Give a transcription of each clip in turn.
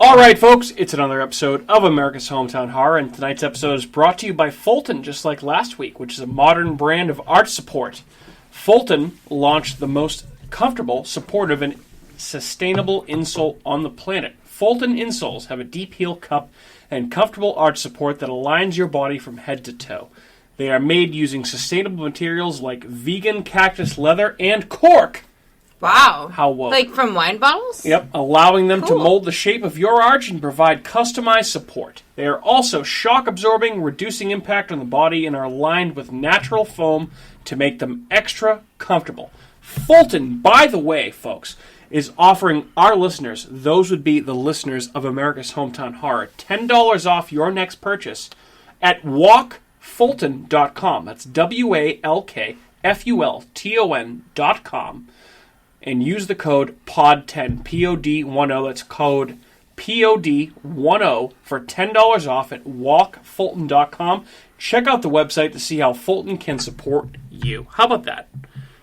All right, folks, it's another episode of America's Hometown Horror, and tonight's episode is brought to you by Fulton, just like last week, which is a modern brand of arch support. Fulton launched the most comfortable, supportive, and sustainable insole on the planet. Fulton insoles have a deep heel cup and comfortable arch support that aligns your body from head to toe. They are made using sustainable materials like vegan cactus leather and cork. Wow. How woke. Like from wine bottles? Yep, allowing them to mold the shape of your arch and provide customized support. They are also shock-absorbing, reducing impact on the body, and are lined with natural foam to make them extra comfortable. Fulton, by the way, folks, is offering our listeners, those would be the listeners of America's Hometown Horror, $10 off your next purchase at walkfulton.com. That's WALKFULTON.com. And use the code POD10, POD10. That's code POD10 for $10 off at walkfulton.com. Check out the website to see how Fulton can support you. How about that?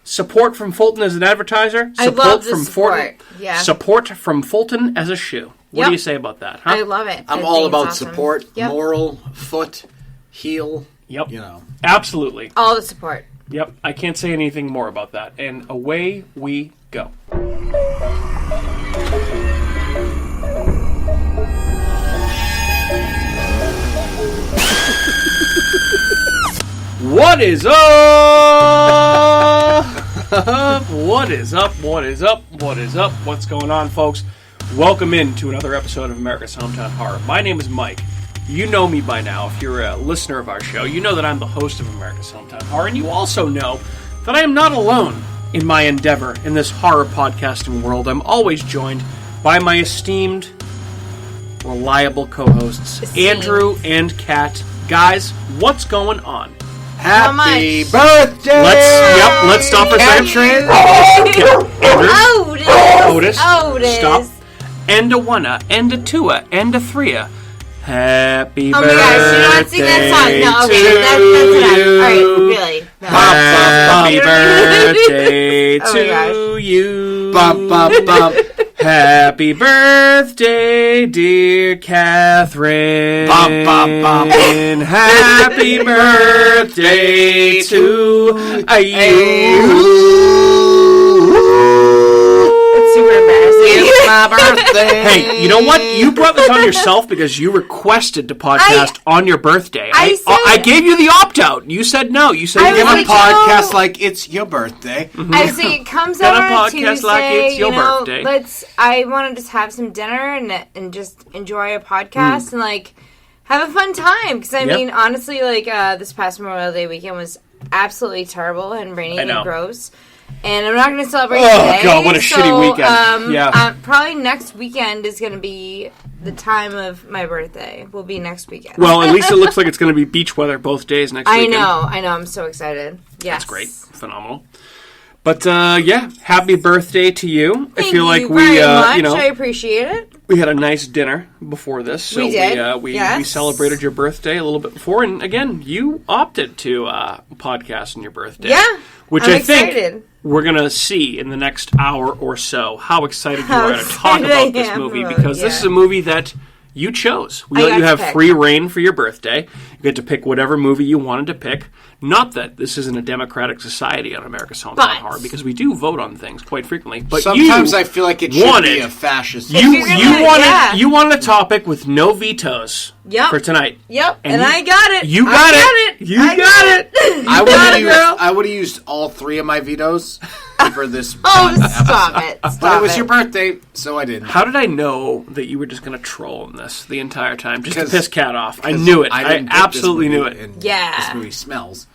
Support from Fulton as an advertiser. I love the support. Yeah. Support from Fulton as a shoe. What do you say about that? Huh? I love it. I'm all about support. Yep. Moral, foot, heel. Yep. You know. Absolutely. All the support. Yep. I can't say anything more about that. And away we go. What is up? What is up? What is up? What is up? What's going on, folks? Welcome in to another episode of America's Hometown Horror. My name is Mike. You know me by now. If you're a listener of our show, you know that I'm the host of America's Hometown Horror, and you also know that I am not alone in my endeavor in this horror podcasting world. I'm always joined by my esteemed, reliable co-hosts, Andrew and Kat. Guys, what's going on? Happy birthday! Let's stop for a second. Otis. Stop. And a one-a, and a two-a, and a three-a. Happy birthday. Oh my gosh, you don't sing that song. No, okay, that's enough. Alright, really. No. Happy birthday to you. Bump, bump, bump. Happy birthday, dear Catherine. Bump, bump, bump. And happy birthday to you. It's super embarrassing. It's my birthday. Hey, you know what? You brought this on yourself because you requested to podcast on your birthday. I gave you the opt-out. You said no. You said give a podcast like it's your birthday. Mm-hmm. I say it comes out on Tuesday. Like it's your birthday. I want to just have some dinner and just enjoy a podcast and like have a fun time. Because I mean, honestly, like this past Memorial Day weekend was absolutely terrible and rainy and gross. And I'm not going to celebrate today. Oh, God, what a shitty weekend. Probably next weekend is going to be the time of my birthday. Will be next weekend. Well, at least it looks like it's going to be beach weather both days next weekend. I know. I'm so excited. Yes. That's great. Phenomenal. But, happy birthday to you. Thank I feel like you we, very much. I appreciate it. We had a nice dinner before this. So we did. We celebrated your birthday a little bit before. And, again, you opted to podcast on your birthday. Yeah. Which I'm excited. We're going to see in the next hour or so how excited you are to talk about this movie, because this is a movie that you chose. We let you have free reign for your birthday. You get to pick whatever movie you wanted to pick. Not that this isn't a democratic society on America's Hometown Horror, because we do vote on things quite frequently. But sometimes I feel like it should be a fascist. You wanted a topic with no vetoes for tonight. Yep, and I got it. You got it. You got it. I would have used all three of my vetoes for this stop it. But it was your birthday, so I didn't. How did I know that you were just going to troll in this the entire time, just to piss Kat off? I knew it. I absolutely knew it. This movie smells.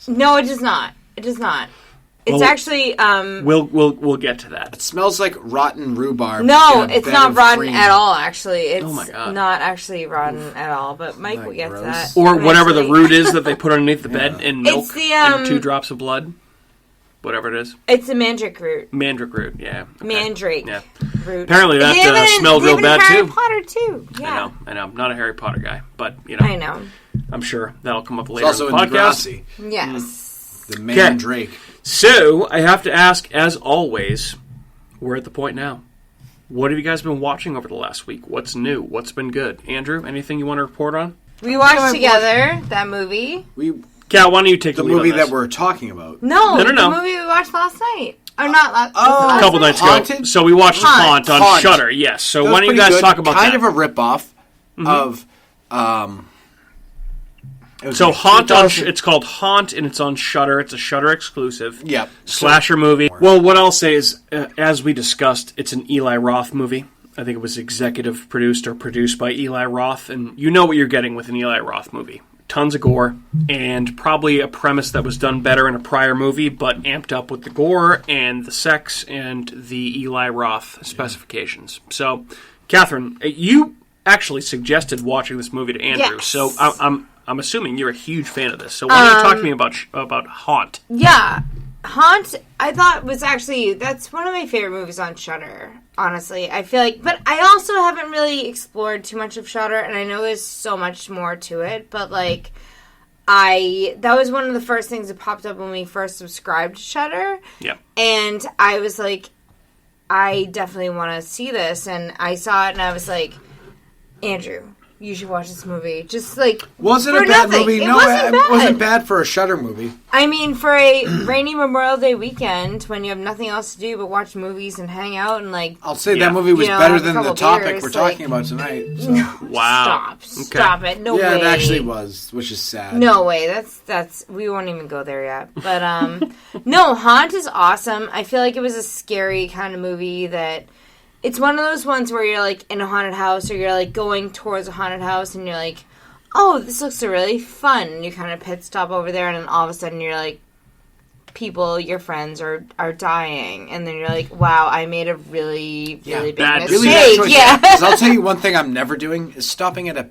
No, it does not. It does not. It's actually. We'll get to that. It smells like rotten rhubarb. No, it's not rotten at all. Actually, it's not actually rotten at all. But Mike will get to that. Or whatever the root is that they put underneath the bed in milk and 2 drops of blood. Whatever it is. It's a mandrake root. Mandrake root, yeah. Okay. Mandrake root. Apparently that smelled real bad, Harry Potter, too. Yeah. I know. I'm not a Harry Potter guy, but, you know. I know. I'm sure that'll come up later in the podcast. Yes. The Mandrake. So, I have to ask, as always, we're at the point now what have you guys been watching over the last week? What's new? What's been good? Andrew, anything you want to report on? We watched together that movie. Kat, why don't you take the lead movie on this? that we're talking about? No, the movie we watched last night. Or not last a couple nights ago. Haunted? So we watched Haunt on Shudder, yes. So why don't you guys talk about kind that? Kind of a ripoff of... So Haunt it's called Haunt, and it's on Shudder. It's a Shudder exclusive. Yep. Slasher movie. Well, what I'll say is, as we discussed, it's an Eli Roth movie. I think it was executive produced or produced by Eli Roth, and you know what you're getting with an Eli Roth movie. Tons of gore, and probably a premise that was done better in a prior movie, but amped up with the gore and the sex and the Eli Roth specifications. So, Catherine, you actually suggested watching this movie to Andrew, yes. So I'm assuming you're a huge fan of this. So why don't you talk to me about Haunt? Yeah. Haunt, I thought that's one of my favorite movies on Shudder, honestly. I feel like, but I also haven't really explored too much of Shudder, and I know there's so much more to it, but like, that was one of the first things that popped up when we first subscribed to Shudder. Yeah. And I was like, I definitely want to see this, and I saw it, and I was like, Andrew, you should watch this movie. Just like, was it a bad movie? It No, wasn't it wasn't bad for a Shudder movie. I mean, for a rainy Memorial Day weekend when you have nothing else to do but watch movies and hang out and like, I'll say that movie was better than the topic beers, we're talking about tonight. So. Wow. Stop it. No way. Yeah, it actually was, which is sad. No way. That's we won't even go there yet. But no, Haunt is awesome. I feel like it was a scary kind of movie that. It's one of those ones where you're, like, in a haunted house or you're, like, going towards a haunted house and you're like, oh, this looks really fun. And you kind of pit stop over there and then all of a sudden you're like, your friends are dying. And then you're like, wow, I made a really big mistake. Really bad choice. Yeah. Because I'll tell you one thing I'm never doing is stopping at a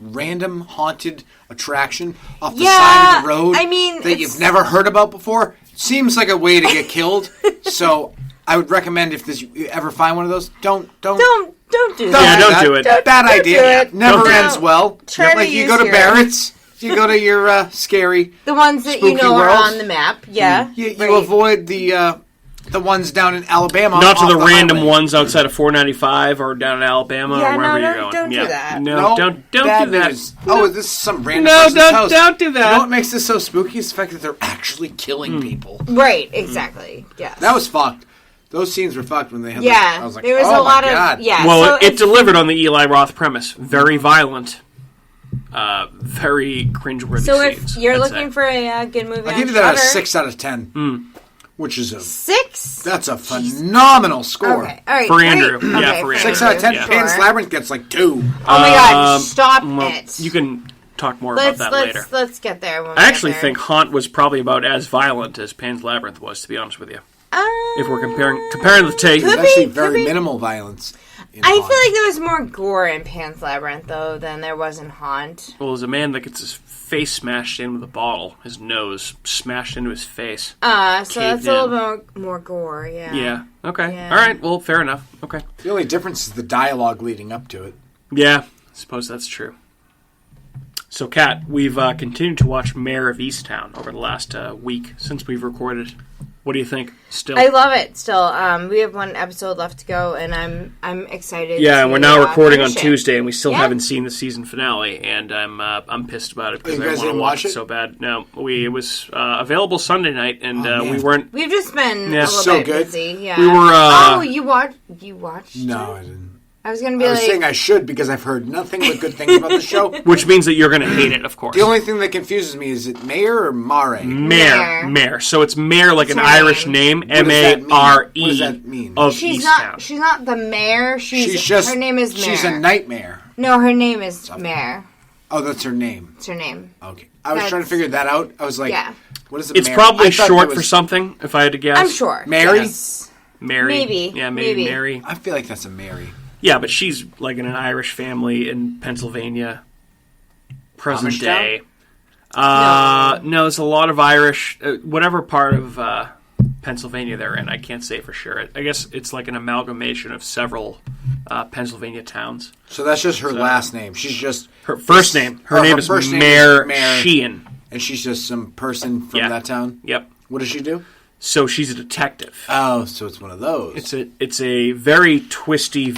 random haunted attraction off the side of the road that you've never heard about before. Seems like a way to get killed. So... I would recommend if you ever find one of those, don't do that. Don't do it. Bad idea. It. Never ends well. Try you go to Barrett's, you go to your scary the ones that spooky you know world. are on the map. Yeah, you avoid the ones down in Alabama. Not to the random ones outside of 495 or down in Alabama or wherever you're going. Don't do that. No, don't do that. Oh, this is some random person's house. Don't do that. You know what makes this so spooky is the fact that they're actually killing people. Right, exactly. Yes. That was fucked. Those scenes were fucked when they had I was like, there was a lot of... Yeah, well, it delivered on the Eli Roth premise. Very violent. Very cringeworthy scenes. So if you're looking for a good movie I'll give you that a 6 out of 10. Which is a... 6? That's a phenomenal score. Okay, all right. For Andrew. Yeah, Okay, for Andrew. 6 out of 10. Yeah. Pan's Labyrinth gets like 2. Oh my god, stop it. You can talk more about that later. Let's get there. I actually think Haunt was probably about as violent as Pan's Labyrinth was, to be honest with you. If we're comparing the two. There's actually very minimal violence in I Haunt. feel like there was more gore in Pan's Labyrinth, though, than there was in Haunt. Well, there's a man that gets his face smashed in with a bottle. His nose smashed into his face. So that's a little bit more gore, yeah. Yeah. Okay. Yeah. All right. Well, fair enough. Okay. The only difference is the dialogue leading up to it. Yeah. I suppose that's true. So, Kat, we've continued to watch Mayor of Easttown over the last week since we've recorded. What do you think? Still, I love it. Still, we have one episode left to go, and I'm excited. Yeah, and we're now recording on finish it. Tuesday, and we still haven't seen the season finale, and I'm pissed about it because I want to watch it so bad. No, it was available Sunday night, and we weren't. We've just been a little bit busy. Yeah, we were. You watched? No, I didn't. I was going to be saying I should because I've heard nothing but good things about the show. Which means that you're going to hate it, of course. The only thing that confuses me is it Mayor or Mare? Mayor. So it's Mayor like an Irish name. M-A-R-E. What does that mean? Of she's Easttown. She's not the mayor. She's just. Her name is Mare. She's a nightmare. No, her name is Mare. Oh, that's her name. It's her name. Okay. I was trying to figure that out. I was like, what is it? It's Mare? probably short for something, if I had to guess. I'm sure. Mary? Yes. Mary. Maybe. Yeah, maybe Mary. I feel like that's a Mary. Yeah, but she's like in an Irish family in Pennsylvania, present day. No, there's a lot of Irish, whatever part of Pennsylvania they're in. I can't say for sure. I guess it's like an amalgamation of several Pennsylvania towns. So that's just her last name. She's just her first name. Her name is Mare Sheehan, and she's just some person from that town. Yep. What does she do? So she's a detective. Oh, so it's one of those. It's a very twisty,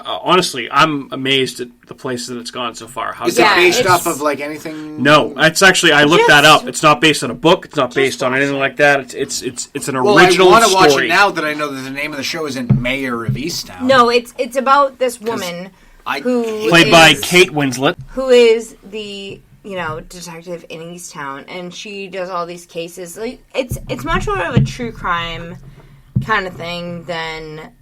honestly, I'm amazed at the places that it's gone so far. Is it based off of like anything? No, it's actually, I looked that up. It's not based on a book. It's not based on anything like that. It's an original I want to story. watch it now that I know that the name of the show isn't Mayor of Easttown. No, it's about this woman who played by Kate Winslet, who is the detective in Easttown, and she does all these cases. Like it's much more of a true crime kind of thing than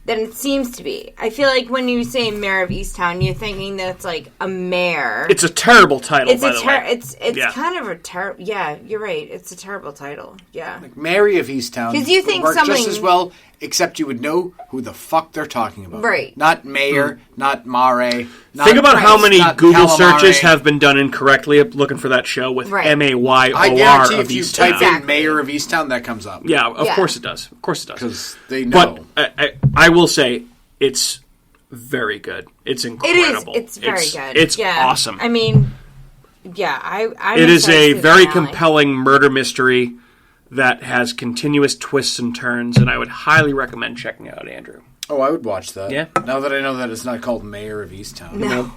it seems to be. I feel like when you say Mayor of Easttown, you're thinking that it's like a mayor. It's a terrible title, by the way. It's kind of a terrible... Yeah, you're right. It's a terrible title. Yeah. Like Mary of Easttown. Because you think work something... just as well, except you would know who the fuck they're talking about. Right. Not Mayor, not Mare. Think about how many Google searches have been done incorrectly looking for that show with M-A-Y-O-R I guarantee of if you Easttown. type in Mayor of Easttown, that comes up. Yeah, of course it does. Of course it does. Because they know. But I will say, it's very good. It's incredible. It's very good. It's awesome. I mean, yeah, it is a very compelling murder mystery that has continuous twists and turns, and I would highly recommend checking it out, Andrew. Oh, I would watch that. Yeah. Now that I know that it's not called Mayor of Easttown. No.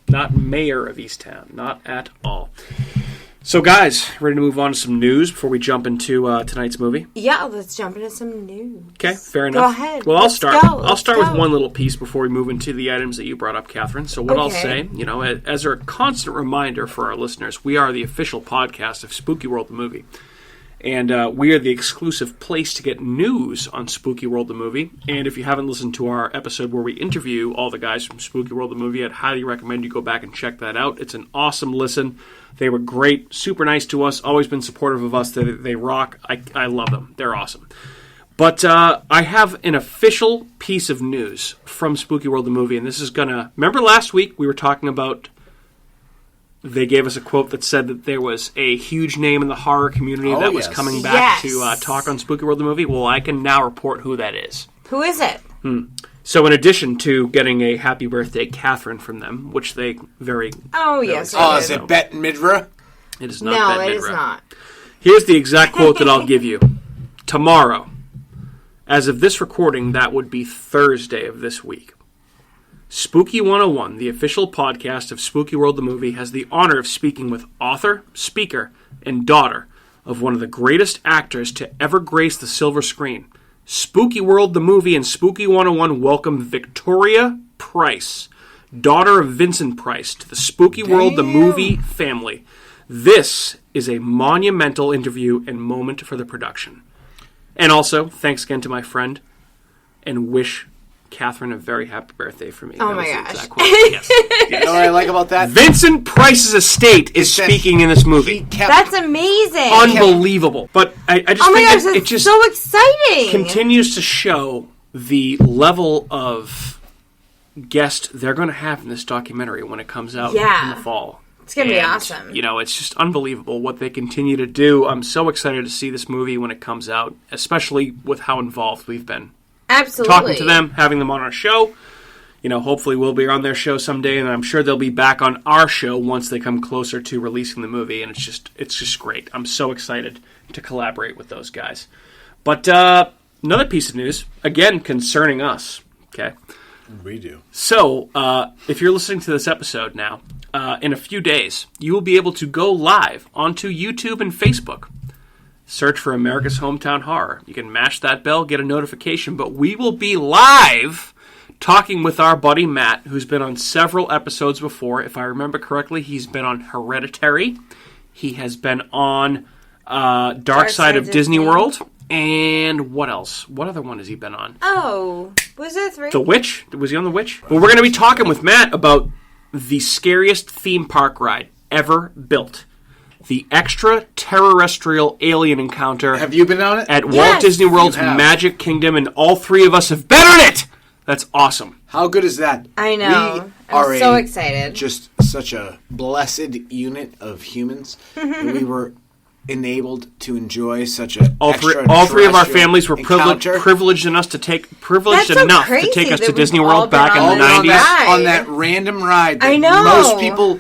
Not Mayor of Easttown. Not at all. So, guys, ready to move on to some news before we jump into tonight's movie? Yeah, let's jump into some news. Okay, fair enough. Go ahead. Well, I'll start. I'll start with one little piece before we move into the items that you brought up, Catherine. So what I'll say, as a constant reminder for our listeners, we are the official podcast of SpookyWorld the Movie. And we are the exclusive place to get news on SpookyWorld the Movie. And if you haven't listened to our episode where we interview all the guys from SpookyWorld the Movie, I'd highly recommend you go back and check that out. It's an awesome listen. They were great, super nice to us, always been supportive of us. They rock. I love them. They're awesome. But I have an official piece of news from SpookyWorld the Movie, and this is going to... Remember last week we were talking about... They gave us a quote that said that there was a huge name in the horror community that was coming back to talk on SpookyWorld the Movie. Well, I can now report who that is. Who is it? So in addition to getting a happy birthday Catherine from them, which they very... Oh, yes. Oh, is it Bette Midra? It is not Bette Midra. No, it is not. Here's the exact quote that I'll give you. Tomorrow, as of this recording, that would be Thursday of this week. Spooky 101, the official podcast of SpookyWorld the Movie, has the honor of speaking with author, speaker, and daughter of one of the greatest actors to ever grace the silver screen. SpookyWorld the Movie and Spooky 101 welcome Victoria Price, daughter of Vincent Price, to the SpookyWorld the Movie family. This is a monumental interview and moment for the production. And also, thanks again to my friend, and wish Catherine a very happy birthday for me. Oh my gosh. Yes. You know what I like about that? Vincent Price's estate is speaking in this movie. That's amazing. Unbelievable. But I just think it just so exciting. Continues to show the level of guest they're going to have in this documentary when it comes out in the fall. It's going to be awesome. It's just unbelievable what they continue to do. I'm so excited to see this movie when it comes out, especially with how involved we've been. Absolutely. Talking to them, having them on our show. Hopefully we'll be on their show someday, and I'm sure they'll be back on our show once they come closer to releasing the movie, and it's just great. I'm so excited to collaborate with those guys. But another piece of news, again, concerning us, okay? We do. So, if you're listening to this episode now, in a few days, you will be able to go live onto YouTube and Facebook. Search for America's Hometown Horror. You can mash that bell, get a notification, but we will be live talking with our buddy Matt, who's been on several episodes before. If I remember correctly, he's been on Hereditary. He has been on Dark Side of Disney World. And what else? What other one has he been on? Oh, was there 3? The Witch? Was he on The Witch? Well, we're going to be talking with Matt about the scariest theme park ride ever built. The extraterrestrial alien encounter. Have you been on it? At Walt Disney World's Magic Kingdom, and all 3 of us have been on it! That's awesome. How good is that? I know. I'm so excited. Just such a blessed unit of humans. We were enabled to enjoy such a all 3 of our families were privileged enough to take us to Disney World back in the 90s. On that random ride. I know. Most people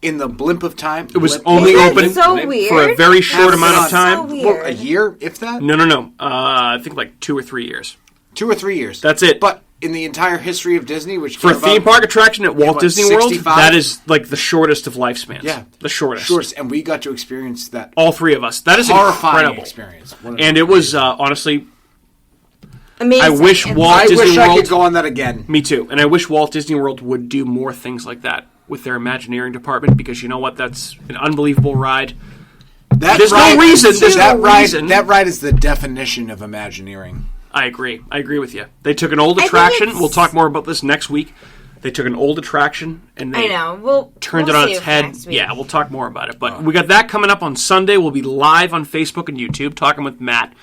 in the blimp of time. It was only open weird? For a very short amount of time. So a year, if that? No. I think like 2 or 3 years. 2 or 3 years. That's it. But in the entire history of Disney, which for a theme park attraction at Walt Disney World, 65? that is like the shortest of lifespans. Yeah. The shortest. And we got to experience that. All 3 of us. That is horrifying incredible experience. And it was, honestly... Amazing. I wish Walt Disney World... I could go on that again. Me too. And I wish Walt Disney World would do more things like that with their Imagineering department, because you know what? That's an unbelievable ride. There's no reason. That ride is the definition of Imagineering. I agree with you. They took an old attraction. We'll talk more about this next week. They took an old attraction and they turned it on its head. Yeah, we'll talk more about it. But we got that coming up on Sunday. We'll be live on Facebook and YouTube talking with Matt,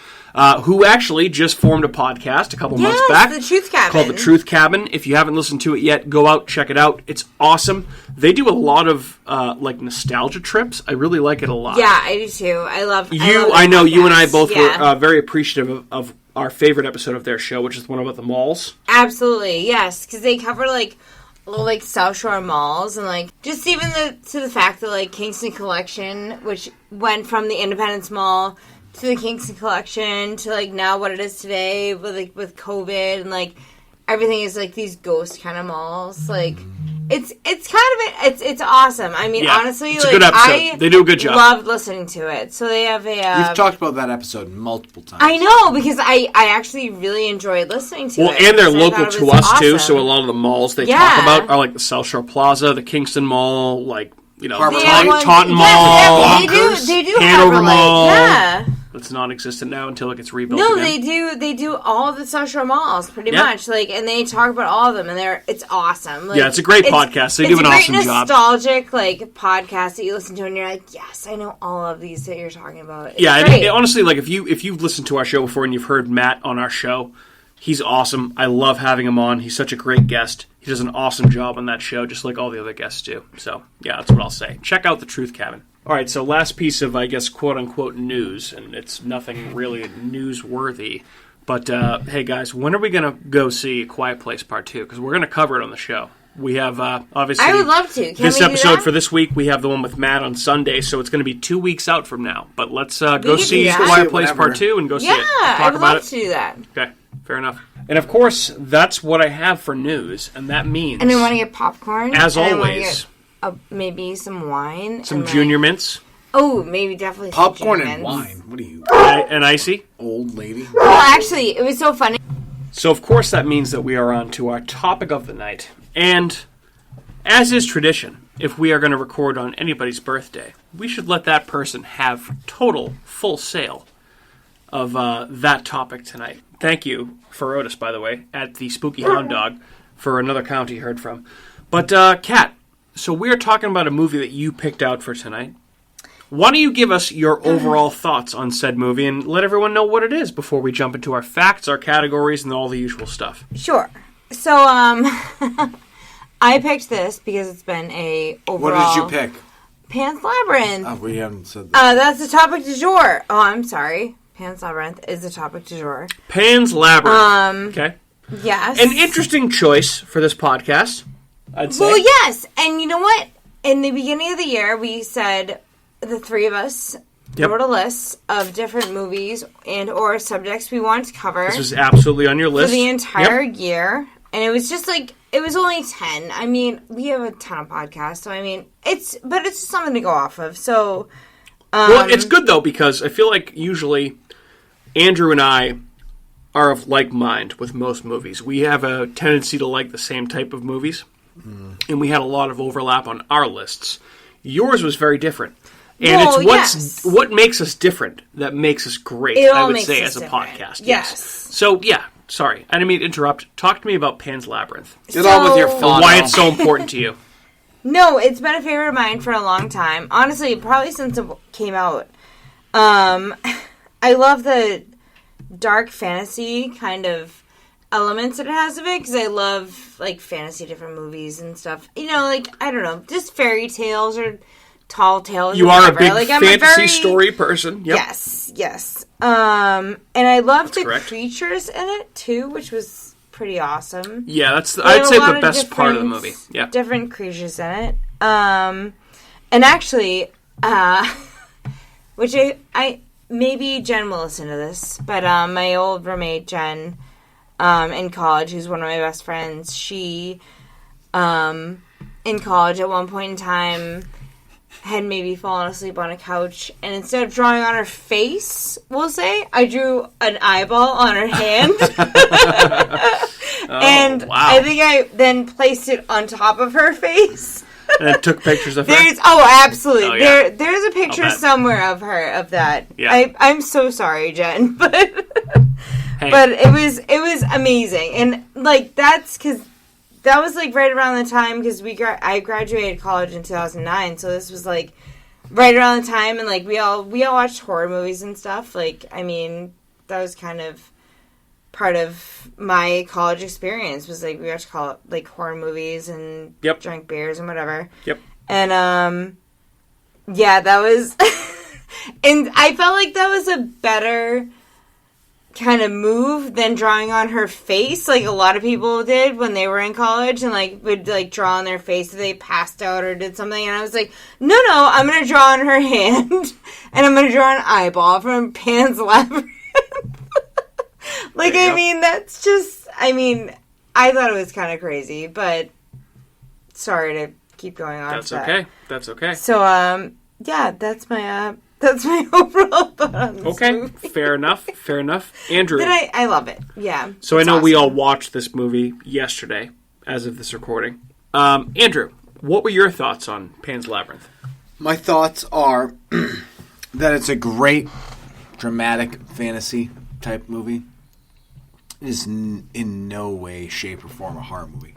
who actually just formed a podcast a couple months back. The Truth Cabin. Called The Truth Cabin. If you haven't listened to it yet, go out, check it out. It's awesome. They do a lot of like nostalgia trips. I really like it a lot. Yeah, I do too. I know you and I both were very appreciative of our favorite episode of their show, which is the one about the malls. Absolutely, yes, because they cover little South Shore malls, and just even to the fact that Kingston Collection, which went from the Independence Mall to the Kingston Collection to now what it is today with COVID and everything is these ghost kind of malls. It's awesome. I mean, honestly, it's a good episode. They do a good job. Loved listening to it. So they have You've talked about that episode multiple times. I know, because I actually really enjoyed listening to it. Well, and they're local to us too. So a lot of the malls they talk about are the South Shore Plaza, the Kingston Mall, Taunton Mall, they do Hanover Mall. Yeah. It's non-existent now until it gets rebuilt. No, again. they do all of the South Shore malls pretty much. And they talk about all of them, and it's awesome. It's a great podcast. They do an awesome job. It's a nostalgic podcast that you listen to, and you're like, yes, I know all of these that you're talking about. It's and honestly, if you've listened to our show before and you've heard Matt on our show, he's awesome. I love having him on. He's such a great guest. He does an awesome job on that show, just like all the other guests do. So, yeah, that's what I'll say. Check out The Truth Cabin. All right, so last piece of, I guess, quote-unquote news, and it's nothing really newsworthy. But, hey, guys, when are we going to go see Quiet Place Part 2? Because we're going to cover it on the show. We have, obviously... I would love to. This episode for this week, we have the one with Matt on Sunday, so it's going to be 2 weeks out from now. But let's go see Quiet Place Part 2 and go see it. Yeah, I'd love to do that. Okay, fair enough. And, of course, that's what I have for news, and that means... And I want to get popcorn. As always... maybe some wine. Some Junior Mints. Oh, maybe definitely popcorn some and wine. What are you? An icy? Old lady. Well, actually, it was so funny. So, of course, that means that we are on to our topic of the night. And, as is tradition, if we are going to record on anybody's birthday, we should let that person have full sale of that topic tonight. Thank you, for Otis, by the way, at the Spooky Hound Dog, for another count he heard from. But, Kat, so we're talking about a movie that you picked out for tonight. Why don't you give us your overall thoughts on said movie and let everyone know what it is before we jump into our facts, our categories, and all the usual stuff. Sure. So, I picked this because it's been a overall... What did you pick? Pan's Labyrinth. Oh, we haven't said that. That's the topic du jour. Oh, I'm sorry. Pan's Labyrinth is the topic du jour. Pan's Labyrinth. Okay. Yes. An interesting choice for this podcast, I'd say. Well, yes. And you know what? In the beginning of the year, we said, the three of us wrote a list of different movies and or subjects we wanted to cover. This was absolutely on your list. For the entire year. And it was just it was only 10. I mean, we have a ton of podcasts, so I mean, it's just something to go off of. So, well, it's good though, because I feel like usually Andrew and I are of like mind with most movies. We have a tendency to like the same type of movies, and we had a lot of overlap on our lists. Yours was very different. And it's what makes us different that makes us great, I would say, as a podcast. Yes. So, yeah, sorry. I didn't mean to interrupt. Talk to me about Pan's Labyrinth. Get on with your fun. Why it's so important to you. No, it's been a favorite of mine for a long time. Honestly, probably since it came out. I love the dark fantasy kind of elements that it has of it, because I love, fantasy different movies and stuff. You know, I don't know, just fairy tales or... tall tales. You are a big fantasy story person. Yep. Yes. And I loved the creatures in it too, which was pretty awesome. Yeah, I'd say the best part of the movie. Yeah, different creatures in it. And actually, which I maybe Jen will listen to this, but my old roommate Jen in college, who's one of my best friends, she in college at one point in time had maybe fallen asleep on a couch, and instead of drawing on her face, we'll say, I drew an eyeball on her hand. And wow. I think I then placed it on top of her face. And took pictures of her? Absolutely. Oh, yeah. There's a picture somewhere of her, of that. Yeah. I'm so sorry, Jen, but hey. but it was amazing. And, like, that's because that was, like, right around the time, because I graduated college in 2009, so this was, like, right around the time, and, like, we all watched horror movies and stuff. Like, I mean, that was kind of part of my college experience, was, like, we watched, like, horror movies and drank beers and whatever. Yep. And, yeah, that was... and I felt like that was a better kind of move than drawing on her face, like a lot of people did when they were in college, and like would like draw on their face if they passed out or did something. And I was like, no, I'm gonna draw on her hand, and I'm gonna draw an eyeball from Pan's Labyrinth. Like, I mean, that's just, I mean, I thought it was kind of crazy, but sorry to keep going on. That's okay. So yeah, that's my overall thought on this movie. Fair enough. Andrew. But I love it. Yeah. So I know we all watched this movie yesterday, as of this recording. Andrew, what were your thoughts on Pan's Labyrinth? My thoughts are that it's a great dramatic fantasy type movie. It is in no way, shape, or form a horror movie.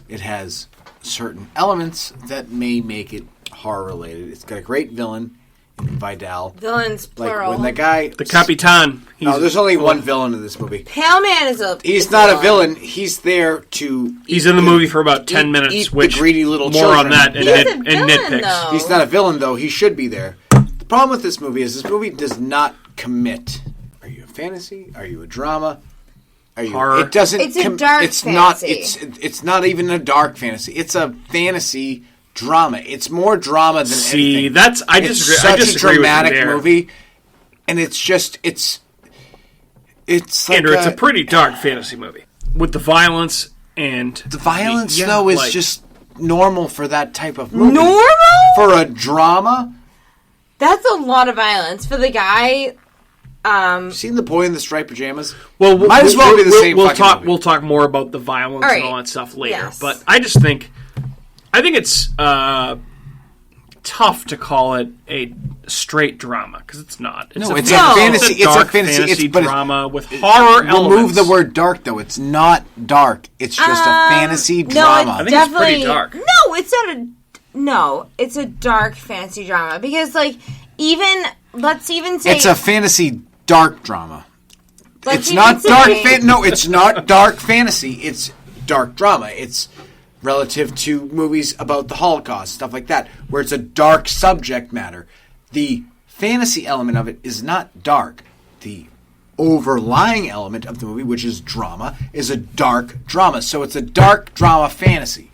It has certain elements that may make it horror related. It's got a great villain. Vidal. Villains, plural. Like when the guy... The Capitan. No, there's only one villain in this movie. Pale Man is a... He's not a villain. He's there to... He's in the movie for about 10 minutes, eat which... the greedy little more children. on that in Nitpicks. Though. He's not a villain, though. He should be there. The problem with this movie is this movie does not commit. Are you a fantasy? Are you a drama? Are you... Horror. It doesn't... It's a dark fantasy. It's not even a dark fantasy. It's a fantasy... drama. It's more drama than anything. I disagree. It's such a dramatic movie, and it's like Andrew, it's a pretty dark fantasy movie with the violence and the violence though is just normal for that type of movie. Normal for a drama. That's a lot of violence for the guy. Seen the boy in the striped pajamas? Well, might as well be the same. We'll talk more about the violence and all that stuff later. Yes. But I think it's tough to call it a straight drama because it's not. It's a fantasy. It's a fantasy drama with horror elements. Remove the word dark, though. It's not dark. It's just a fantasy drama. I think it's pretty dark. No, it's not a. No, it's a dark fantasy drama because, like, let's even say it's a fantasy dark drama. It's not dark. No, it's not dark fantasy. It's dark drama. It's relative to movies about the Holocaust, stuff like that, where it's a dark subject matter. The fantasy element of it is not dark. The overlying element of the movie, which is drama, is a dark drama. So it's a dark drama fantasy,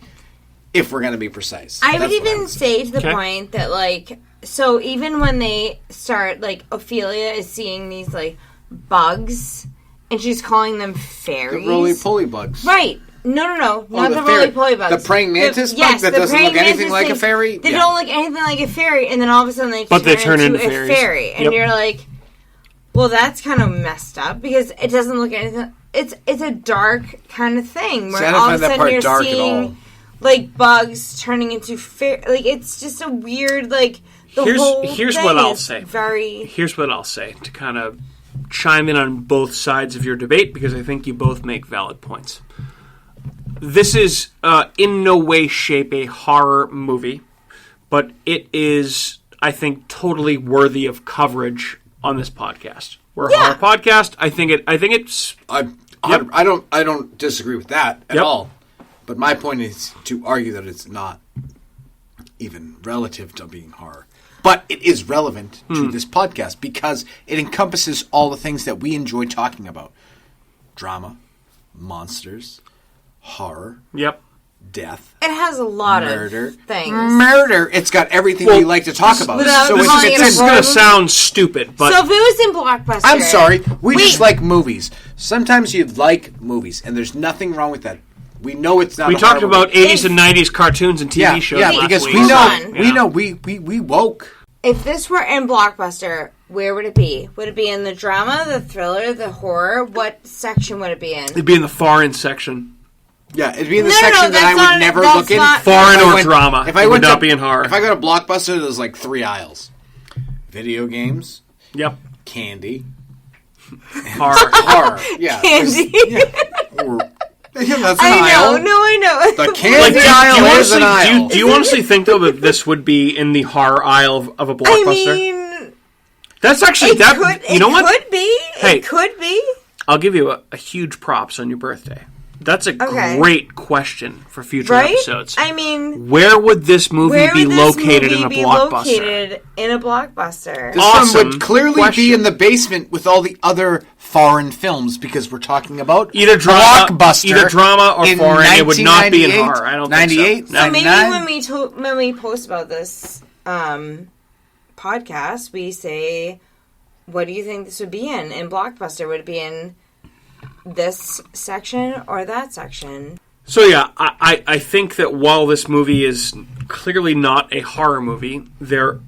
if we're going to be precise. I would even say to the point that, like, so even when they start, like, Ophelia is seeing these, like, bugs, and she's calling them fairies. The roly-poly bugs. Right. No, not the roly-poly bugs. The praying mantis bug that doesn't look anything like a fairy? They don't look anything like a fairy, and then all of a sudden they turn into a fairy. And you're like, well, that's kind of messed up, because it doesn't look anything... It's a dark kind of thing, where all of a sudden you're seeing, like, bugs turning into fairy... Like, it's just a weird, like... Here's what I'll say to kind of chime in on both sides of your debate, because I think you both make valid points. This is in no way, shape, a horror movie, but it is, I think, totally worthy of coverage on this podcast. We're a horror podcast. I don't disagree with that at all. But my point is to argue that it's not even relative to being horror. But it is relevant to this podcast because it encompasses all the things that we enjoy talking about. Drama, monsters, horror. Yep. death. It has a lot of things. Murder. It's got everything we like to talk about. So it's going to sound stupid, but... So if it was in Blockbuster... I'm sorry. We just like movies. Sometimes you like movies, and there's nothing wrong with that. We know it's not. We talked about 80s and 90s cartoons and TV shows. Yeah, because week. we know we woke. If this were in Blockbuster, where would it be? Would it be in the drama, the thriller, the horror? What section would it be in? It'd be in the foreign section. Yeah, it'd be in the section that I would never look in. Foreign or drama. If I would not be in horror. If I go to Blockbuster, there's like 3 aisles: video games. Yep. Candy. Horror. Yeah. Candy. That's an aisle. I know. The candy aisle is an aisle. Do you honestly think, though, that this would be in the horror aisle of a Blockbuster? I mean... That's actually... It could be. Hey, it could be. I'll give you a huge props on your birthday. That's a great question for future episodes. I mean... Where would this movie be located in a Blockbuster? This one would clearly be in the basement with all the other foreign films, because we're talking about either drama or foreign. It would not be in horror. I don't think so. 98, so maybe when we post about this podcast, we say, what do you think this would be in Blockbuster? Would it be in this section or that section? So yeah, I think that while this movie is clearly not a horror movie,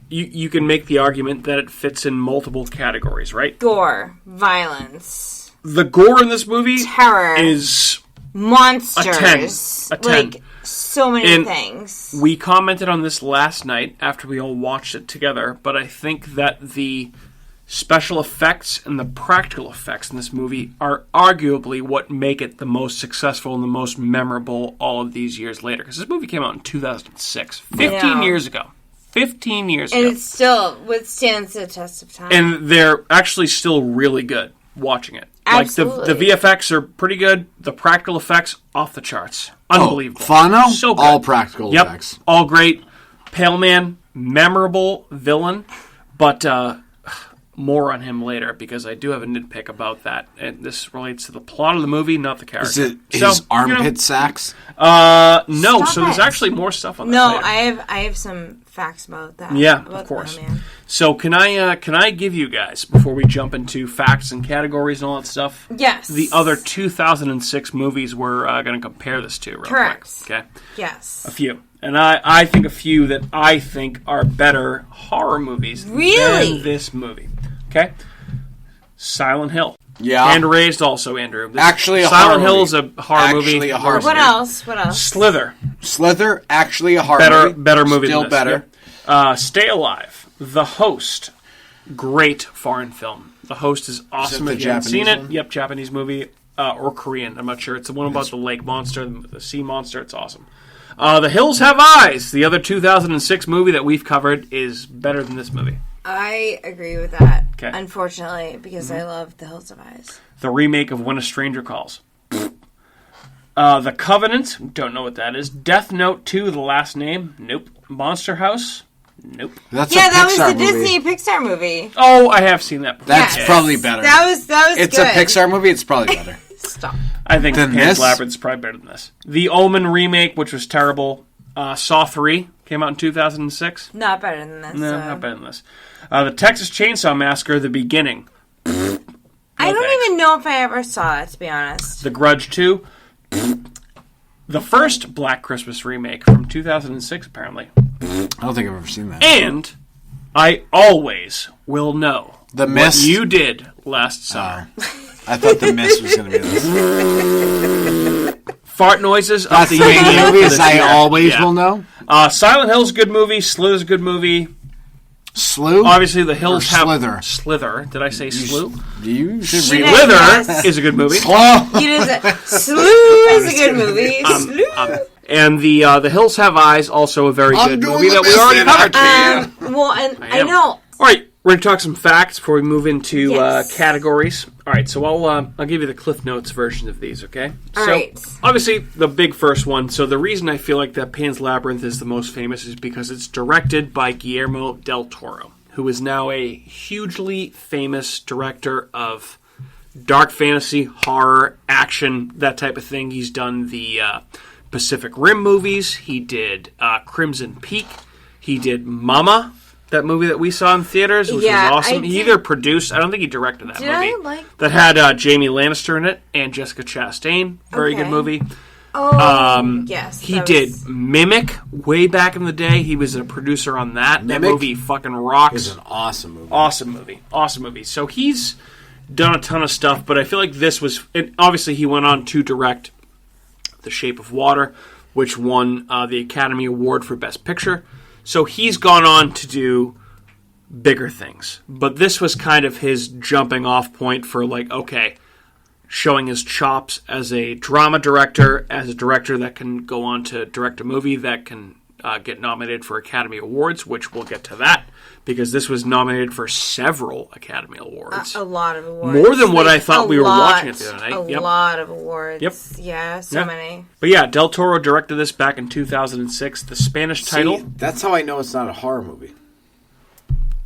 you can make the argument that it fits in multiple categories, right? Gore, violence. The gore in this movie terror is monsters. A 10. Like so many things. We commented on this last night after we all watched it together, but I think that the special effects and the practical effects in this movie are arguably what make it the most successful and the most memorable all of these years later. Because this movie came out in 2006. 15 years ago. 15 years ago. And it still withstands the test of time. And they're actually still really good watching it. Absolutely. Like, the VFX are pretty good. The practical effects, off the charts. Unbelievable. Fano? So good. All practical effects. All great. Pale Man, memorable villain. But, more on him later, because I do have a nitpick about that, and this relates to the plot of the movie, not the character. Is it his armpit sacks? No. So there's actually more stuff on that. No, I have some facts about that. Yeah, of course. So can I give you guys, before we jump into facts and categories and all that stuff? Yes. The other 2006 movies we're going to compare this to, real quick. Okay. Yes. A few. And I think a few that I think are better horror movies than this movie. Okay? Silent Hill. Yeah. Hand raised also, Andrew. Silent Hill is a horror movie. What else? Slither, actually a horror movie. Better movie Still than this. better. Yeah. Stay Alive. The Host. Great foreign film. The Host is awesome. If you haven't seen it. Yep, Japanese movie. Or Korean. I'm not sure. It's the one about the lake monster, the sea monster. It's awesome. The Hills Have Eyes. The other 2006 movie that we've covered is better than this movie. I agree with that. Okay. Unfortunately, because I love The Hills Have Eyes. The remake of When a Stranger Calls. The Covenant. Don't know what that is. Death Note 2, The Last Name. Nope. Monster House. Nope. That was the Disney Pixar movie. Oh, I have seen that. That's probably better. That was It's good. a Pixar movie. It's probably better. Stop. I think Pan's Labyrinth is probably better than this. The Omen remake, which was terrible. Saw 3 came out in 2006. Not better than this. No, not better than this. The Texas Chainsaw Massacre, The Beginning. I don't even know if I ever saw it, to be honest. The Grudge 2. The first Black Christmas remake from 2006, apparently. I don't think I've ever seen that. And I always will know what you did last summer. I thought The Mist was going to be this. Fart noises. That's the main movies I always will know. Silent Hill's a good movie. Slither's a good movie. Slew? Obviously, The Hills have... Slither. Slither. Did I say Slew? You should Slither is a good movie. Slew is a good movie. And the Hills Have Eyes, also a very good movie that we already covered. I know. All right, we're going to talk some facts before we move into categories. All right, so I'll give you the Cliff Notes version of these, okay? All right. Obviously, the big first one. So the reason I feel like that Pan's Labyrinth is the most famous is because it's directed by Guillermo del Toro, who is now a hugely famous director of dark fantasy, horror, action, that type of thing. He's done the Pacific Rim movies. He did Crimson Peak. He did Mama, that movie that we saw in theaters, which was awesome. He either produced, I don't think he directed that movie. That had Jamie Lannister in it and Jessica Chastain. Very good movie. Yes. He did Mimic way back in the day. He was a producer on that. Mimic? That movie fucking rocks. It's an awesome movie. Awesome movie. So he's done a ton of stuff, but I feel like this was... obviously, he went on to direct The Shape of Water, which won the Academy Award for Best Picture. So he's gone on to do bigger things. But this was kind of his jumping off point for like, okay, showing his chops as a drama director, as a director that can go on to direct a movie that can get nominated for Academy Awards, which we'll get to that, because this was nominated for several Academy Awards. A lot of awards. More than what I thought we were watching it the other night. A lot of awards. Yep. Yeah, so many. But yeah, Del Toro directed this back in 2006. The Spanish title. That's how I know it's not a horror movie.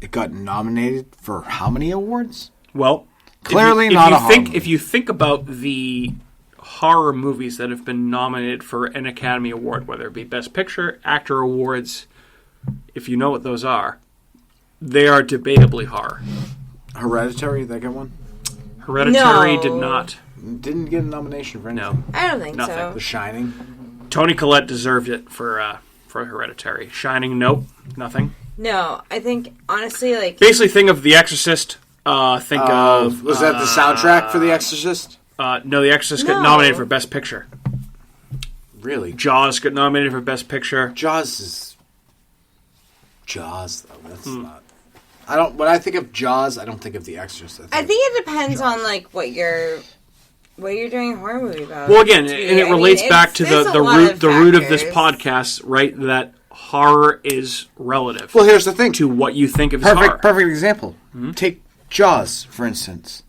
It got nominated for how many awards? Well, clearly not a horror movie. If you think about the horror movies that have been nominated for an Academy Award, whether it be Best Picture, Actor Awards, if you know what those are, they are debatably horror. Hereditary, did that get one? Hereditary did not. Didn't get a nomination for anything. No. I don't think so. The Shining? Toni Collette deserved it for Hereditary. Shining, nope, nothing. No, I think, honestly, like... Basically, think of The Exorcist. Was that the soundtrack for The Exorcist? No, The Exorcist got nominated for Best Picture. Really? Jaws got nominated for Best Picture. Jaws, though. That's not... When I think of Jaws, I don't think of The Exorcist. I think it depends on, like, what you're doing a horror movie about. Well, again, and it relates back to the root of this podcast, right? That horror is relative. Well, here's the thing. To what you think of as horror. Perfect example. Mm-hmm. Take Jaws, for instance.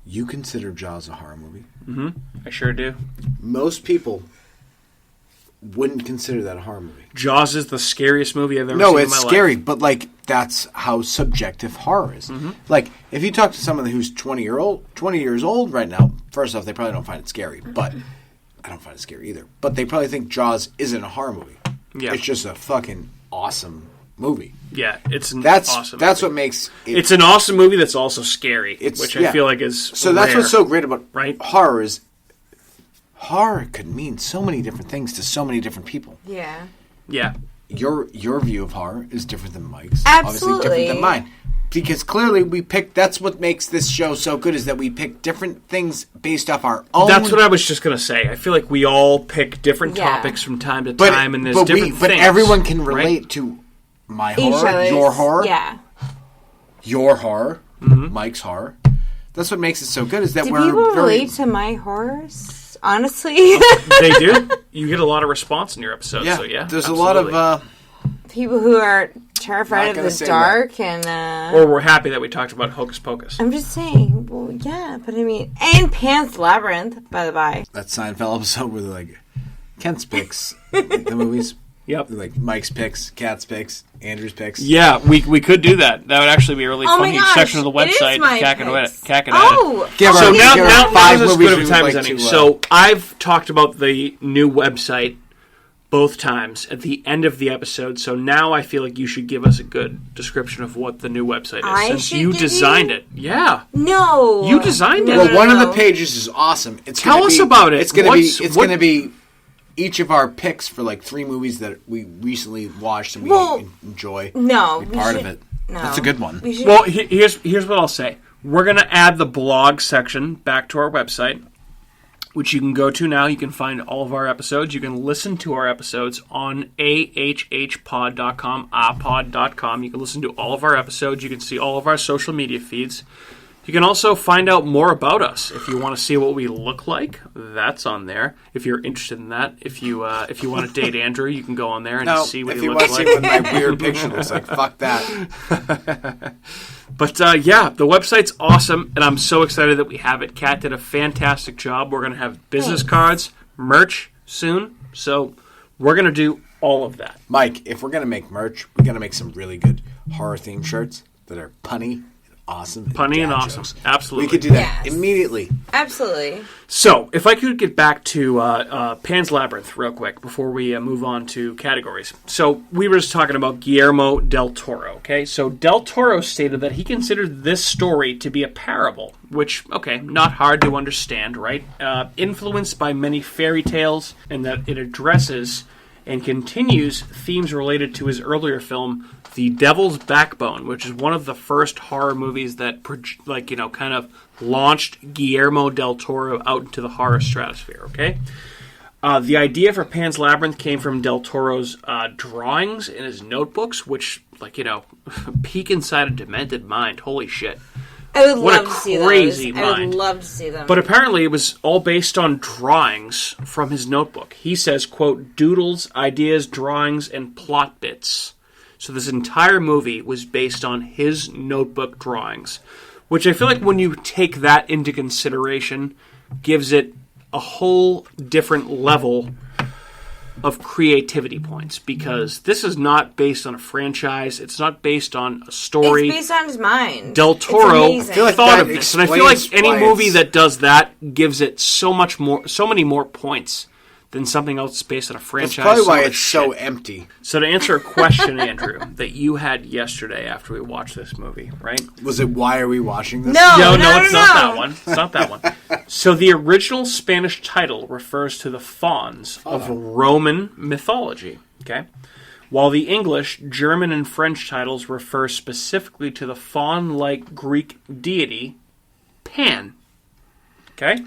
You consider Jaws a horror movie? Mm-hmm. I sure do. Most people wouldn't consider that a horror movie. Jaws is the scariest movie I've ever seen in my life. No, it's scary, but like that's how subjective horror is. Mm-hmm. Like if you talk to someone who's 20 years old right now, first off, they probably don't find it scary, but I don't find it scary either. But they probably think Jaws isn't a horror movie. Yeah. It's just a fucking awesome movie. Yeah, it's an awesome movie. That's what makes it... It's an awesome movie that's also scary, which I feel like is So rare. That's what's so great about horror is horror could mean so many different things to so many different people. Yeah. Yeah. Your view of horror is different than Mike's. Absolutely. Obviously different than mine. Because clearly we picked... That's what makes this show so good is that we pick different things based off our own... That's what I was just going to say. I feel like we all pick different topics from time to time, and there's different things. But everyone can relate to my horror, your horror, your horror, Mike's horror. That's what makes it so good is that we're... Do people relate to my horrors? Honestly? They do. You get a lot of response in your episodes, so yeah. There's absolutely a lot of... people who are terrified of the dark and... Or we're happy that we talked about Hocus Pocus. I'm just saying, well, yeah, but I mean... And Pan's Labyrinth, by the by. That Seinfeld episode where they're like, Kent's picks, the movies. Yep. Like Mike's picks, Kat's picks, Andrew's picks. Yeah, we could do that. That would actually be a really funny section of the website. So now is as good of a time as any. So I've talked about the new website both times at the end of the episode. So now I feel like you should give us a good description of what the new website is. Since you designed it. Yeah. No. You designed it. Well, one of the pages is awesome. Tell us about it. It's going to be each of our picks for like 3 movies that we recently watched and we enjoy. No. Part of it. No. That's a good one. Well, here's what I'll say. We're going to add the blog section back to our website, which you can go to now. You can find all of our episodes. You can listen to our episodes on ahhpod.com, apod.com. You can listen to all of our episodes. You can see all of our social media feeds. You can also find out more about us. If you want to see what we look like, that's on there. If you're interested in that, if you want to date Andrew, you can go on there and see what he looks like. If you want to see what my weird picture looks like, fuck that. But the website's awesome, and I'm so excited that we have it. Kat did a fantastic job. We're going to have business cards, merch soon, so we're going to do all of that. Mike, if we're going to make merch, we got to make some really good horror-themed shirts that are punny, awesome. Punny and awesome. Jokes. Absolutely. We could do that immediately. Absolutely. So, if I could get back to Pan's Labyrinth real quick before we move on to categories. So, we were just talking about Guillermo del Toro, okay? So, del Toro stated that he considered this story to be a parable, which, okay, not hard to understand, right? Influenced by many fairy tales, and that it addresses and continues themes related to his earlier film, The Devil's Backbone, which is one of the first horror movies that, kind of launched Guillermo del Toro out into the horror stratosphere, okay? The idea for Pan's Labyrinth came from del Toro's drawings in his notebooks, which, peek inside a demented mind. Holy shit. I would love to see those. Crazy mind. I would love to see them. But apparently it was all based on drawings from his notebook. He says, quote, doodles, ideas, drawings, and plot bits. So this entire movie was based on his notebook drawings, which I feel like when you take that into consideration, gives it a whole different level of creativity points, because this is not based on a franchise. It's not based on a story. It's based on his mind. Del Toro thought of this, and I feel like any movie that does that gives it so many more points than something else based on a franchise. That's probably why it's so empty. So to answer a question, Andrew, that you had yesterday after we watched this movie, right? Was it why are we watching this? No, it's not that one. It's not that one. So the original Spanish title refers to the fauns of Roman mythology, okay? While the English, German, and French titles refer specifically to the faun-like Greek deity, Pan, okay?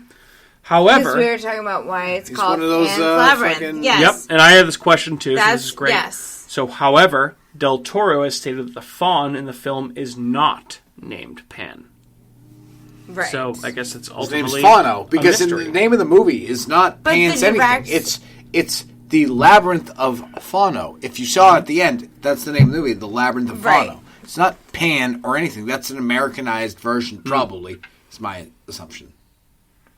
However, because we were talking about why it's called one of those, Pan's Labyrinth. Yes. Yep, and I have this question too, so this is great. Yes. So, however, del Toro has stated that the faun in the film is not named Pan. Right. So, I guess it's His ultimately name's Fauno, because a the mystery. name of the movie is not Pan's anything. It's the Labyrinth of Fauno. If you saw it at the end, that's the name of the movie, the Labyrinth of Fauno. It's not Pan or anything. That's an Americanized version, probably, is my assumption.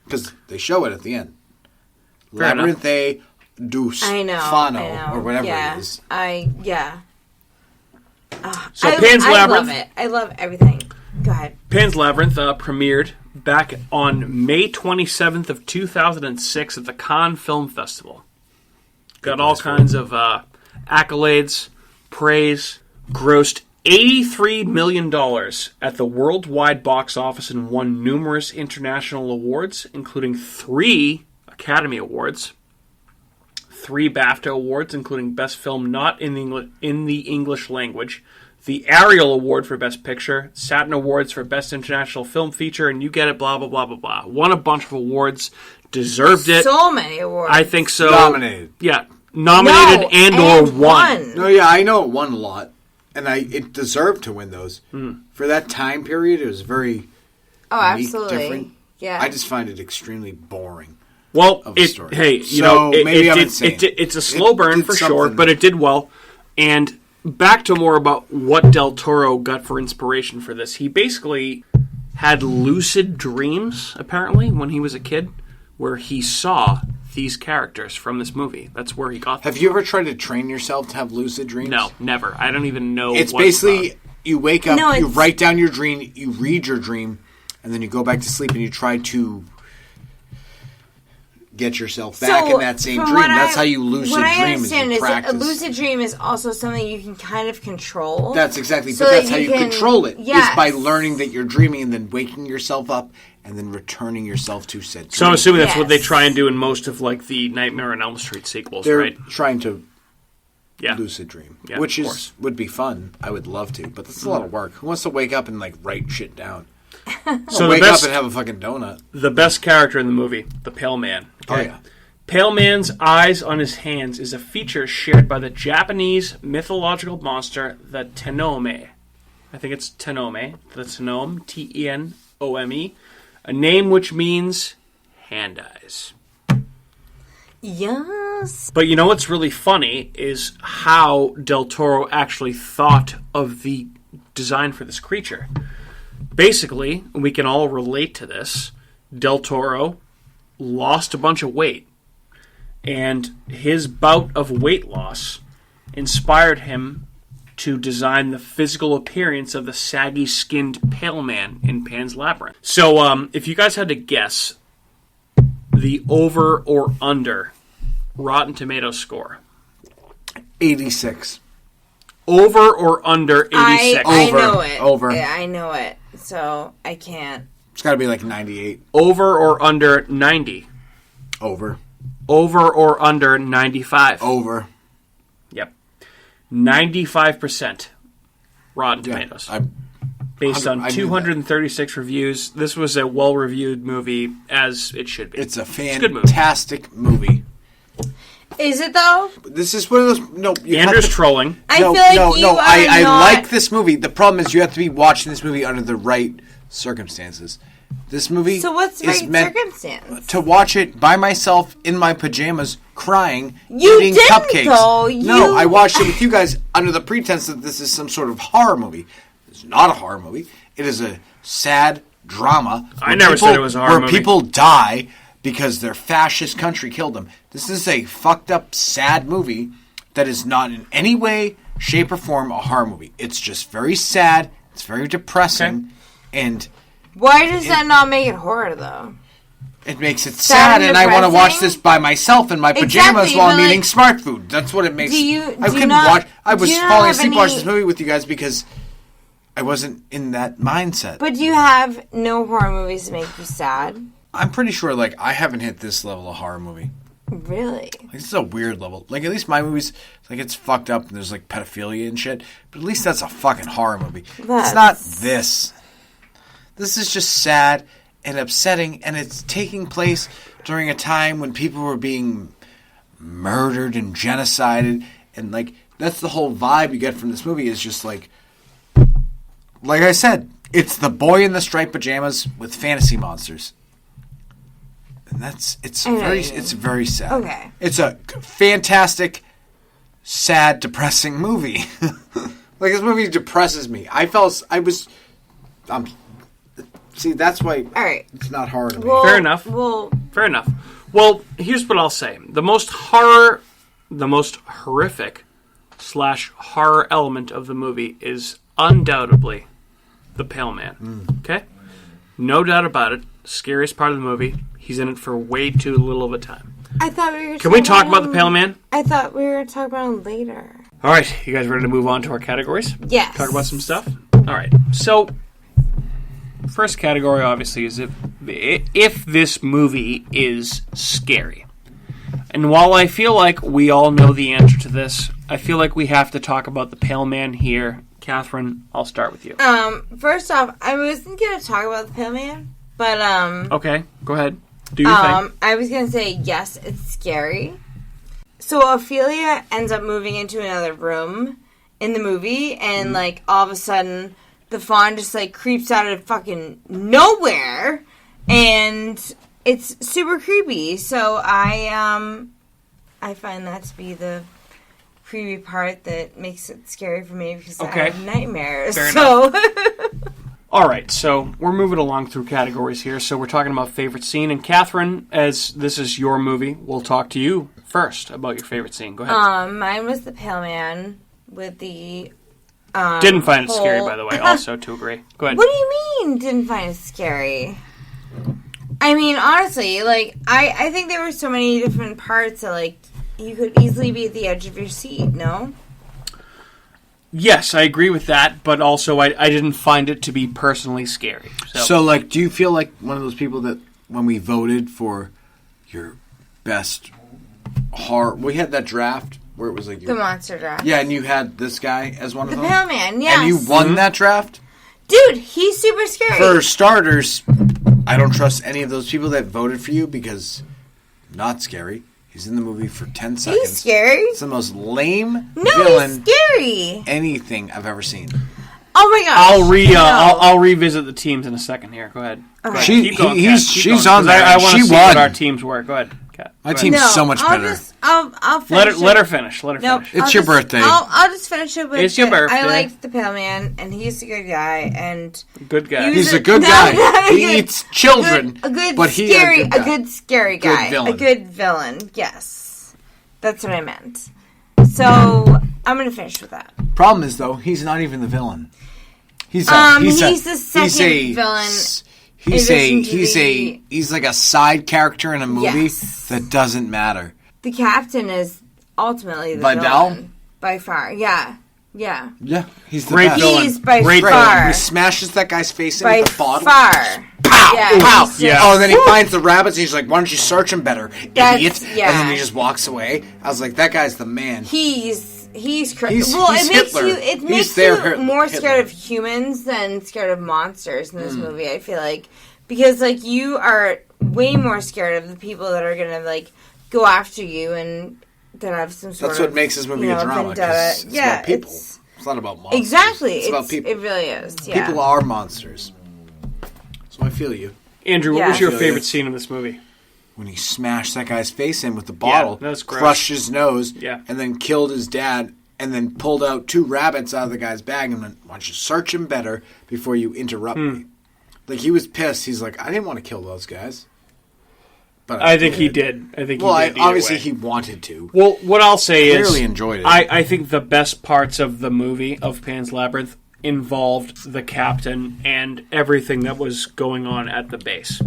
Because they show it at the end. Fair Labyrinth Deuce Fauno, or whatever it is. So Pan's Labyrinth. I love it. I love everything. Go ahead. Pan's Labyrinth premiered back on May 27th of 2006 at the Cannes Film Festival. Got all kinds of accolades, praise, grossed $83 million at the worldwide box office and won numerous international awards, including 3 Academy Awards, 3 BAFTA Awards, including Best Film Not in the English Language, the Ariel Award for Best Picture, Saturn Awards for Best International Film Feature, and you get it, blah, blah, blah, blah, blah. Won a bunch of awards, deserved it. So many awards. I think so. Nominated. Yeah, nominated or won. No, yeah, I know it won a lot. And it deserved to win those. For that time period, it was very absolutely different. Yeah. I just find it extremely boring. Well, story. it's a slow burn for sure, but it did well. And back to more about what Del Toro got for inspiration for this. He basically had lucid dreams, apparently, when he was a kid, where he saw these characters from this movie. That's where he got them. Have you ever tried to train yourself to have lucid dreams? No, never. I don't even know. It's basically you wake up, you write down your dream, you read your dream, and then you go back to sleep and you try to get yourself back in that same dream. That's how you lucid dream. What I understand is practice. a lucid dream is also something you can kind of control. That's exactly, but that's how you control it. Yes. Is by learning that you're dreaming and then waking yourself up and then returning yourself to said dream. So I'm assuming that's what they try and do in most of the Nightmare on Elm Street sequels, They're right? trying to lucid dream, which would be fun. I would love to, but that's a lot of work. Who wants to wake up and write shit down? So wake up and have a fucking donut. The best character in the movie, the Pale Man. Okay? Oh yeah. Pale Man's eyes on his hands is a feature shared by the Japanese mythological monster, the Tenome. I think it's Tenome. The Tenome, Tenome. A name which means hand eyes. Yes. But you know what's really funny is how Del Toro actually thought of the design for this creature. Basically, we can all relate to this. Del Toro lost a bunch of weight, and his bout of weight loss inspired him to design the physical appearance of the saggy-skinned pale man in Pan's Labyrinth. So, if you guys had to guess the over or under Rotten Tomatoes score. 86. Over or under 86? I know it. Over. Yeah, I know it. So, I can't. It's got to be like 98. Over or under 90? Over. Over or under 95? Over. Yep. 95% Rotten Tomatoes. Based on 236 reviews. This was a well-reviewed movie, as it should be. It's a fantastic movie. Is it, though? This is one of those... No, Andrew's trolling. I feel like I like this movie. The problem is you have to be watching this movie under the right circumstances. This movie So what's the right circumstance? To watch it by myself in my pajamas, crying, You eating didn't, cupcakes. though. No, I watched it with you guys under the pretense that this is some sort of horror movie. It's not a horror movie. It is a sad drama. I never said it was a horror movie. Where people die because their fascist country killed them. This is a fucked up, sad movie that is not in any way, shape, or form a horror movie. It's just very sad. It's very depressing. Okay. And... Why does that not make it horror, though? It makes it sad, and I want to watch this by myself in my pajamas while I'm eating smart food. That's what it makes. I was falling asleep watching this movie with you guys because I wasn't in that mindset. But do you have no horror movies that make you sad? I'm pretty sure, I haven't hit this level of horror movie. Really? This is a weird level. At least my movies, it's fucked up and there's, pedophilia and shit. But at least that's a fucking horror movie. It's not this. This is just sad and upsetting, and it's taking place during a time when people were being murdered and genocided, and, that's the whole vibe you get from this movie is just, like I said, it's the boy in the striped pajamas with fantasy monsters. And it's very sad. Okay. It's a fantastic, sad, depressing movie. This movie depresses me. See, that's why it's not horror to me. Well, Fair enough. Fair enough. Well, here's what I'll say. The most horrific / horror element of the movie is undoubtedly the Pale Man. Okay? No doubt about it. Scariest part of the movie. He's in it for way too little of a time. I thought we were. Can we talk about the Pale Man? I thought we were going to talk about him later. All right, you guys ready to move on to our categories? Yes. Talk about some stuff? All right. So, first category, obviously, is if this movie is scary. And while I feel like we all know the answer to this, I feel like we have to talk about the Pale Man here. Catherine, I'll start with you. First off, I wasn't going to talk about the Pale Man, but Okay, go ahead. Do your thing. I was going to say, yes, it's scary. So Ophelia ends up moving into another room in the movie, and, all of a sudden, the fawn just, creeps out of fucking nowhere, and it's super creepy. So I find that to be the creepy part that makes it scary for me, because I have nightmares. Fair enough. All right, so we're moving along through categories here. So we're talking about favorite scene. And Catherine, as this is your movie, we'll talk to you first about your favorite scene. Go ahead. Mine was the Pale Man with the... didn't find it scary, by the way, also, to agree. Go ahead. What do you mean, didn't find it scary? I mean, honestly, I think there were so many different parts that, you could easily be at the edge of your seat, no? Yes, I agree with that, but also I didn't find it to be personally scary. So, do you feel like one of those people that when we voted for your best horror, we had that draft where it was the monster draft. Yeah, and you had this guy as one of them? The Pale Man, yes. And you won that draft? Dude, he's super scary. For starters, I don't trust any of those people that voted for you because not scary. He's in the movie for 10 seconds. He's scary. It's the most lame villain he's scary. Anything I've ever seen. Oh my gosh. I'll revisit the teams in a second here. Go ahead. Okay. She's on there. I want to see won. what our teams were. Go ahead, Kat. My team's so much better. I'll finish let her finish. Let her finish. It's your birthday. I'll just finish it with it's your birthday. I liked the Pale Man, and he's a good guy. And good guy. He's a good guy. He eats children. A good scary guy. Good villain. A good villain. Yes, that's what I meant. So I'm going to finish with that. Problem is, though, he's not even the villain. He's the second villain. He's like a side character in a movie that doesn't matter. The captain is ultimately the villain. By far, yeah. Yeah, he's the best. He's by far. Villain. He smashes that guy's face in with the bottle. Far. Pow! Yeah, Pow! Yeah. Oh, and then he finds the rabbits and he's like, why don't you search them better, idiot? Yeah. And then he just walks away. I was like, that guy's the man. He's crazy. Well, it makes you more scared of humans than scared of monsters in this movie, I feel like. Because, like, you are way more scared of the people that are going to, like, go after you and that have some sort of... That's what makes this movie a drama. It's about people. It's not about monsters. Exactly. It's about people. It really is, yeah. People are monsters. So I feel you. Andrew, what was your favorite scene in this movie? When he smashed that guy's face in with the bottle, crushed his nose, and then killed his dad, and then pulled out 2 rabbits out of the guy's bag and went, why don't you search him better before you interrupt me? Like, he was pissed. He's like, I didn't want to kill those guys. But I think he did. Obviously he wanted to. Well, what I'll say is... Clearly enjoyed it. I think the best parts of the movie, of Pan's Labyrinth, involved the captain and everything that was going on at the base.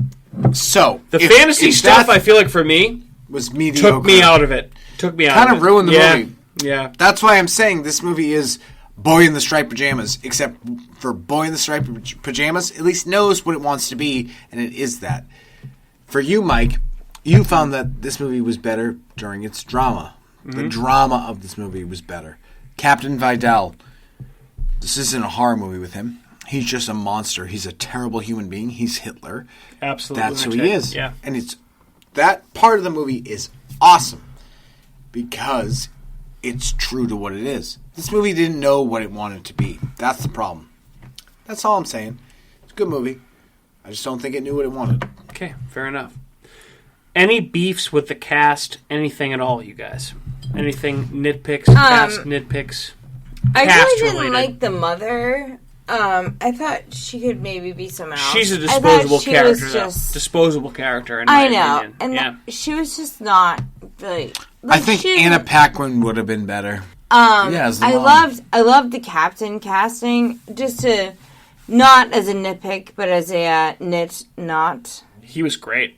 So... The fantasy stuff, I feel like, for me... was mediocre. Took me out of it. Kind of ruined the movie. Yeah. That's why I'm saying this movie is Boy in the Striped Pajamas, except for Boy in the Striped Pajamas at least knows what it wants to be, and it is that. For you, Mike, you found that this movie was better during its drama. The drama of this movie was better. Captain Vidal, this isn't a horror movie with him. He's just a monster. He's a terrible human being. He's Hitler. Absolutely. That's who he is. Yeah. And that part of the movie is awesome because it's true to what it is. This movie didn't know what it wanted to be. That's the problem. That's all I'm saying. It's a good movie. I just don't think it knew what it wanted. Okay, fair enough. Any beefs with the cast? Anything at all, you guys? Anything nitpicks? Cast nitpicks? I really didn't like the mother. I thought she could maybe be someone else. She's a disposable character. Disposable character, in my opinion. And she was just not really... I think Anna Paquin would have been better. I loved the captain casting, just to... Not as a nitpick, but as a not. He was great.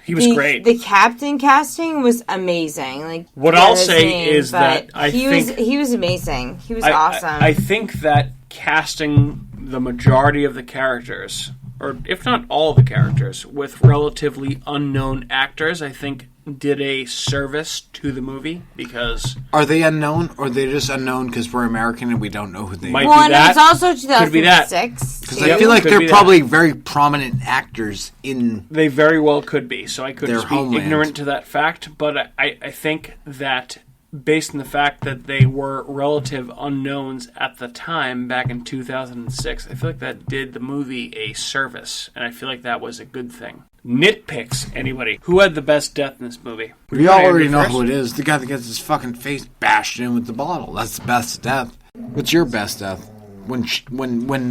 Great. The captain casting was amazing. Like, what I'll say is that he was amazing. He was awesome. I think that casting the majority of the characters, or if not all the characters, with relatively unknown actors, I think did a service to the movie because... Are they unknown, or are they just unknown because we're American and we don't know who they are? Well, and it's also 2006. Because I feel like they're probably very prominent actors in... They very well could be, so I could just be ignorant to that fact, but I think that based on the fact that they were relative unknowns at the time, back in 2006, I feel like that did the movie a service, and I feel like that was a good thing. Nitpicks, anybody? Who had the best death in this movie? We all already know who it is. The guy that gets his fucking face bashed in with the bottle. That's the best death. What's your best death? When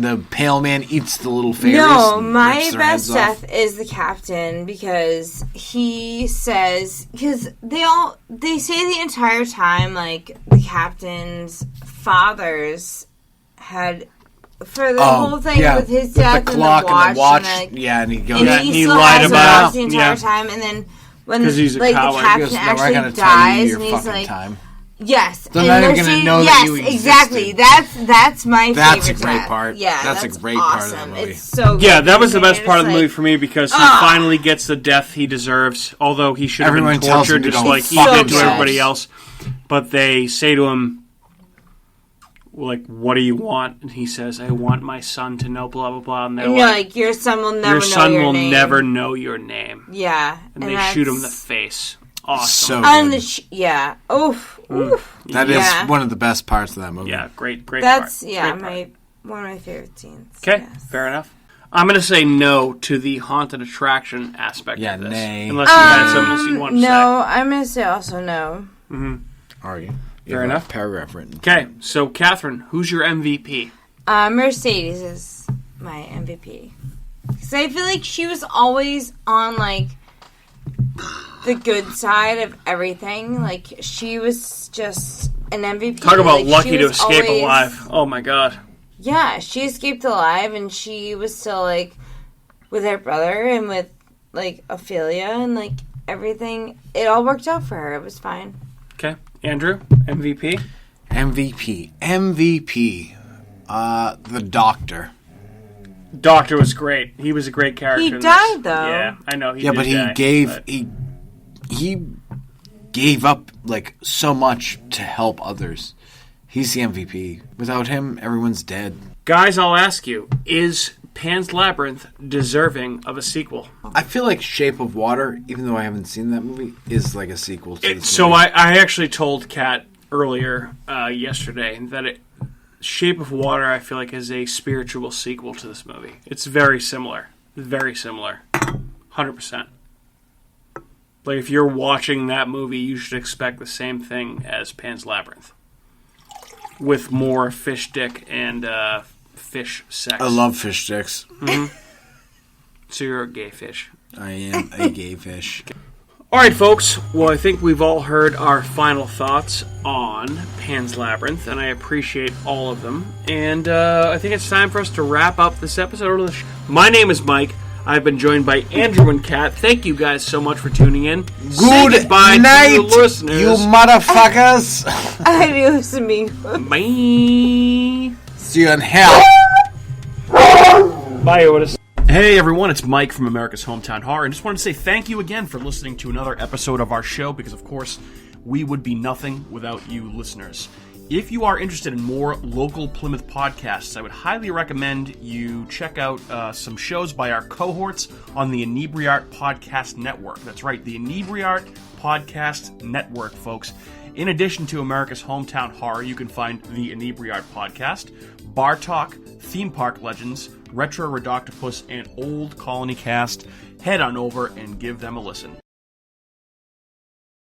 the pale man eats the little fairies? No, my best death is the captain because he says... Because they say the entire time, like, the captain's fathers had... For the whole thing with his death the clock and the watch. And he goes... And he lied about it the entire time. And then when the captain actually dies, and he's like... Time. Yes. They're not even going to know that you existed. Exactly. That's my favorite That's a great part. Yeah, that's a great part of the movie. It's so good. Yeah, that was the best part of the movie for me because he finally gets the death he deserves, although he should have been tortured just like he did to everybody else. But they say to him, like, what do you want? And he says, I want my son to know blah, blah, blah. And they're like, your son will never know your name. Never know your name. Yeah. And they shoot him in the face. Awesome. So good. Oof. That is one of the best parts of that movie. Yeah, great part. That's, one of my favorite scenes. Okay, fair enough. I'm going to say no to the haunted attraction aspect of this. Nay. Unless you had something else you wanted to say. No, I'm going to say also no. Are you? Fair enough. Paragraph written. Okay, so Catherine, who's your MVP? Mercedes is my MVP. Because I feel like she was always on, like, the good side of everything. Like, she was just an MVP. Talk about lucky to escape alive. Oh my god. Yeah, she escaped alive, and she was still, like, with her brother and with, like, Ophelia and, like, everything. It all worked out for her. It was fine. Okay. Andrew, MVP? MVP. The Doctor. Doctor was great. He was a great character. He died, though. Yeah, I know. He gave up, like, so much to help others. He's the MVP. Without him, everyone's dead. Guys, I'll ask you, is Pan's Labyrinth deserving of a sequel? I feel like Shape of Water, even though I haven't seen that movie, is like a sequel to this So movie. I actually told Kat earlier yesterday that Shape of Water, I feel like, is a spiritual sequel to this movie. It's very similar. Very similar. 100%. Like, if you're watching that movie, you should expect the same thing as Pan's Labyrinth. With more fish dick and fish sex. I love fish sticks. Mm-hmm. So you're a gay fish. I am a gay fish. All right, folks. Well, I think we've all heard our final thoughts on Pan's Labyrinth, and I appreciate all of them. And I think it's time for us to wrap up this episode of the show. My name is Mike. I've been joined by Andrew and Kat. Thank you guys so much for tuning in. Good night, you listeners. You motherfuckers. Adios, amigo. Bye. See you in hell. Bye, Otis. Hey everyone, it's Mike from America's Hometown Horror, and just wanted to say thank you again for listening to another episode of our show, because of course, we would be nothing without you listeners. If you are interested in more local Plymouth podcasts, I would highly recommend you check out some shows by our cohorts on the Inebriart Podcast Network. That's right, the Inebriart Podcast Network, folks. In addition to America's Hometown Horror, you can find the Inebriart Podcast, Bar Talk, Theme Park Legends, Retro Redoctopus, and Old Colony Cast. Head on over and give them a listen.